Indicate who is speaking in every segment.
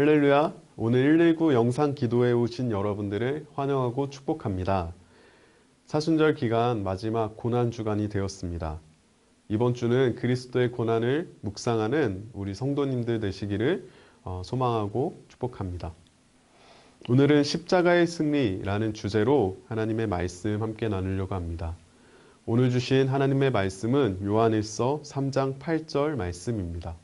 Speaker 1: 할렐루야! 오늘 119 영상 기도에 오신 여러분들을 환영하고 축복합니다. 사순절 기간 마지막 고난 주간이 되었습니다. 이번 주는 그리스도의 고난을 묵상하는 우리 성도님들 되시기를 소망하고 축복합니다. 오늘은 십자가의 승리라는 주제로 하나님의 말씀 함께 나누려고 합니다. 오늘 주신 하나님의 말씀은 요한일서 3장 8절 말씀입니다.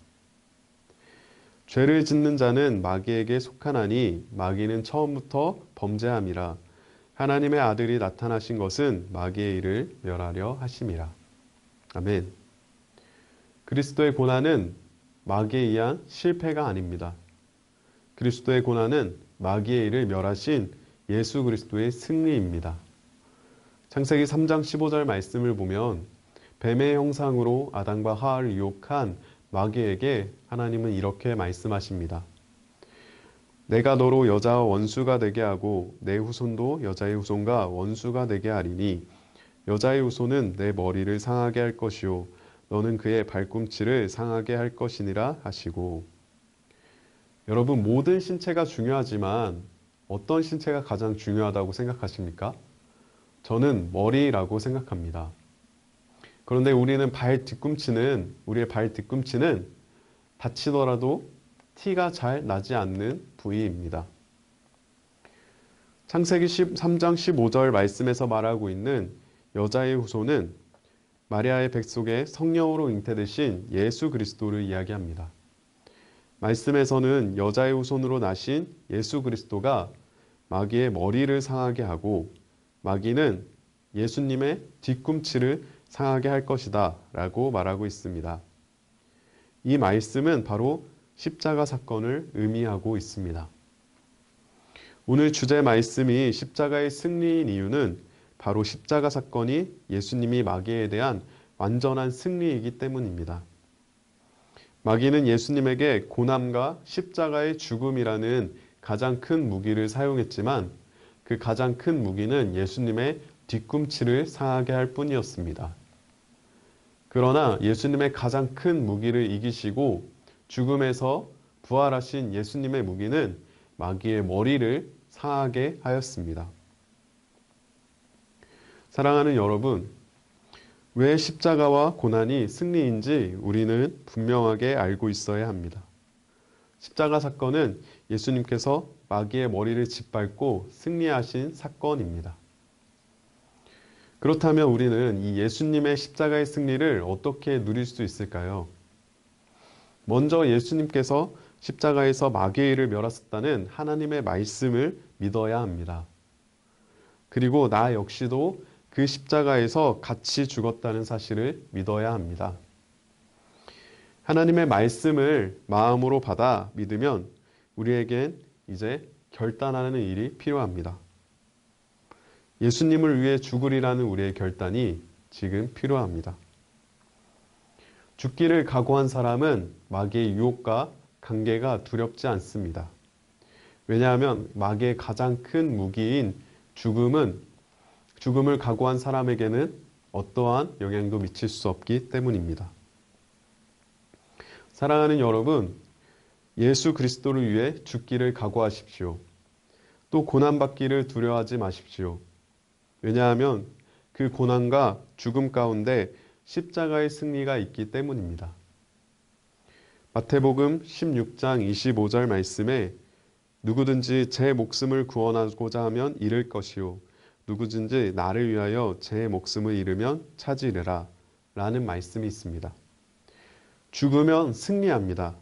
Speaker 1: 죄를 짓는 자는 마귀에게 속하나니 마귀는 처음부터 범죄함이라. 하나님의 아들이 나타나신 것은 마귀의 일을 멸하려 하심이라. 아멘. 그리스도의 고난은 마귀에 의한 실패가 아닙니다. 그리스도의 고난은 마귀의 일을 멸하신 예수 그리스도의 승리입니다. 창세기 3장 15절 말씀을 보면 뱀의 형상으로 아담과 하와를 유혹한 마귀에게 하나님은 이렇게 말씀하십니다. 내가 너로 여자와 원수가 되게 하고 내 후손도 여자의 후손과 원수가 되게 하리니 여자의 후손은 내 머리를 상하게 할 것이요 너는 그의 발꿈치를 상하게 할 것이니라 하시고. 여러분, 모든 신체가 중요하지만 어떤 신체가 가장 중요하다고 생각하십니까? 저는 머리라고 생각합니다. 그런데 우리의 발 뒤꿈치는 다치더라도 티가 잘 나지 않는 부위입니다. 창세기 3장 15절 말씀에서 말하고 있는 여자의 후손은 마리아의 뱃속에 성령으로 잉태되신 예수 그리스도를 이야기합니다. 말씀에서는 여자의 후손으로 나신 예수 그리스도가 마귀의 머리를 상하게 하고 마귀는 예수님의 뒤꿈치를 상하게 할 것이다 라고 말하고 있습니다. 이 말씀은 바로 십자가 사건을 의미하고 있습니다. 오늘 주제 말씀이 십자가의 승리인 이유는 바로 십자가 사건이 예수님이 마귀에 대한 완전한 승리이기 때문입니다. 마귀는 예수님에게 고난과 십자가의 죽음이라는 가장 큰 무기를 사용했지만 그 가장 큰 무기는 예수님의 뒤꿈치를 상하게 할 뿐이었습니다. 그러나 예수님의 가장 큰 무기를 이기시고 죽음에서 부활하신 예수님의 무기는 마귀의 머리를 상하게 하였습니다. 사랑하는 여러분, 왜 십자가와 고난이 승리인지 우리는 분명하게 알고 있어야 합니다. 십자가 사건은 예수님께서 마귀의 머리를 짓밟고 승리하신 사건입니다. 그렇다면 우리는 이 예수님의 십자가의 승리를 어떻게 누릴 수 있을까요? 먼저 예수님께서 십자가에서 마귀의 일을 멸하셨다는 하나님의 말씀을 믿어야 합니다. 그리고 나 역시도 그 십자가에서 같이 죽었다는 사실을 믿어야 합니다. 하나님의 말씀을 마음으로 받아 믿으면 우리에겐 이제 결단하는 일이 필요합니다. 예수님을 위해 죽으리라는 우리의 결단이 지금 필요합니다. 죽기를 각오한 사람은 마귀의 유혹과 관계가 두렵지 않습니다. 왜냐하면 마귀의 가장 큰 무기인 죽음을 각오한 사람에게는 어떠한 영향도 미칠 수 없기 때문입니다. 사랑하는 여러분, 예수 그리스도를 위해 죽기를 각오하십시오. 또 고난받기를 두려워하지 마십시오. 왜냐하면 그 고난과 죽음 가운데 십자가의 승리가 있기 때문입니다. 마태복음 16장 25절 말씀에 누구든지 제 목숨을 구원하고자 하면 잃을 것이요 누구든지 나를 위하여 제 목숨을 잃으면 찾으리라 라는 말씀이 있습니다. 죽으면 승리합니다.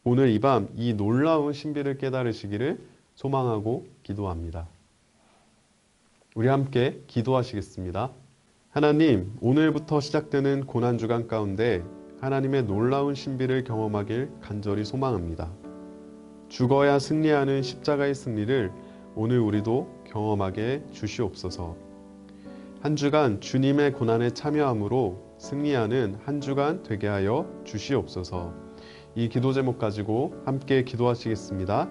Speaker 1: 오늘 이 밤 이 놀라운 신비를 깨달으시기를 소망하고 기도합니다. 우리 함께 기도하시겠습니다. 하나님, 오늘부터 시작되는 고난주간 가운데 하나님의 놀라운 신비를 경험하길 간절히 소망합니다. 죽어야 승리하는 십자가의 승리를 오늘 우리도 경험하게 주시옵소서. 한 주간 주님의 고난에 참여함으로 승리하는 한 주간 되게 하여 주시옵소서. 이 기도 제목 가지고 함께 기도하시겠습니다.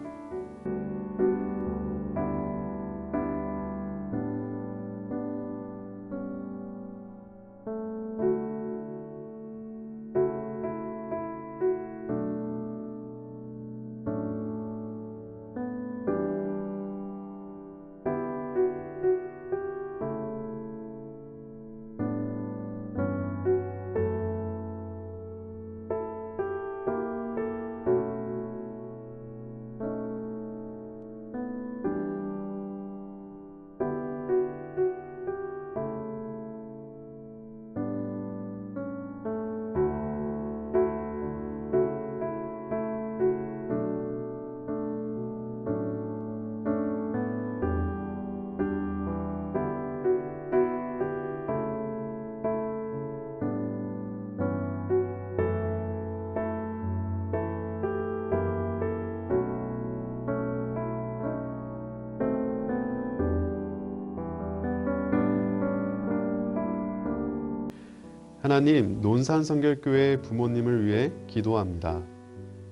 Speaker 1: 하나님, 논산성결교회 부모님을 위해 기도합니다.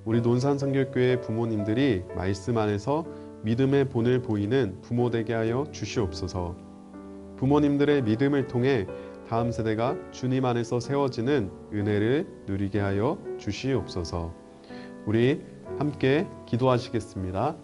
Speaker 1: 우리 논산성결교회 부모님들이 말씀 안에서 믿음의 본을 보이는 부모 되게 하여 주시옵소서. 부모님들의 믿음을 통해 다음 세대가 주님 안에서 세워지는 은혜를 누리게 하여 주시옵소서. 우리 함께 기도하시겠습니다.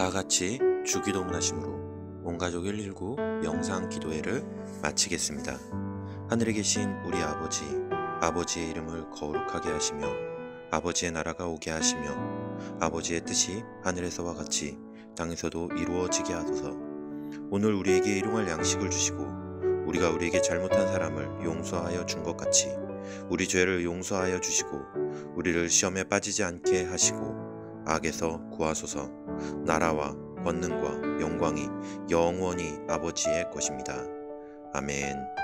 Speaker 2: 다 같이 주기도문 하심으로 온가족 119 영상 기도회를 마치겠습니다. 하늘에 계신 우리 아버지, 아버지의 이름을 거룩하게 하시며 아버지의 나라가 오게 하시며 아버지의 뜻이 하늘에서와 같이 땅에서도 이루어지게 하소서. 오늘 우리에게 일용할 양식을 주시고 우리가 우리에게 잘못한 사람을 용서하여 준 것 같이 우리 죄를 용서하여 주시고 우리를 시험에 빠지지 않게 하시고 악에서 구하소서. 나라와 권능과 영광이 영원히 아버지의 것입니다. 아멘.